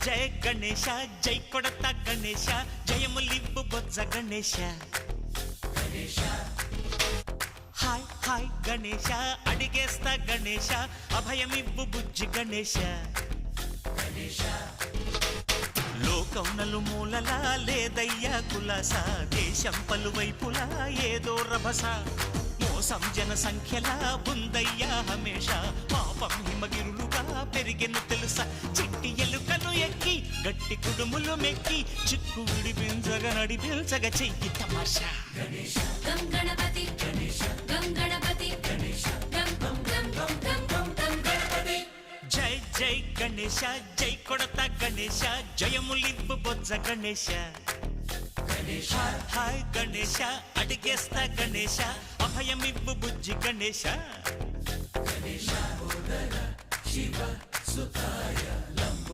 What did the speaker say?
జయ గణేశ జై కొడత గణేశ జయములివ్వు బొజ్జ Ganesha hi hi Ganesha అడిగేస్తా Ganesha అభయమివ్వు బుజ్జి గణేశ లోకం నలుమూలలా లేదయ్యా కులాస దేశం పలువైపులా ఏదో రభస మోసం జన సంఖ్యలా ఉందయ్యా హమేష పాపం హిమగిరులుగా పెరిగెను తెలుసా చిట్టి ఎలుకలు ఎక్కి గట్టి కుడుములు మెక్కి చిక్కు విడిపించగ నడిపించగ చెయ్యి తమాషా గం గణపతి గం గణపతి గం గం గం గం గం గం గం గణపతి జై జై గణేశ జై కొడత గణేశ జయములివ్వు బొజ్జ గణేశ హాయ్ హాయ్ గణేశ అడిగేస్తా గణేశ అభయమివ్వు బుజ్జి గణేశ శివ సుతాయ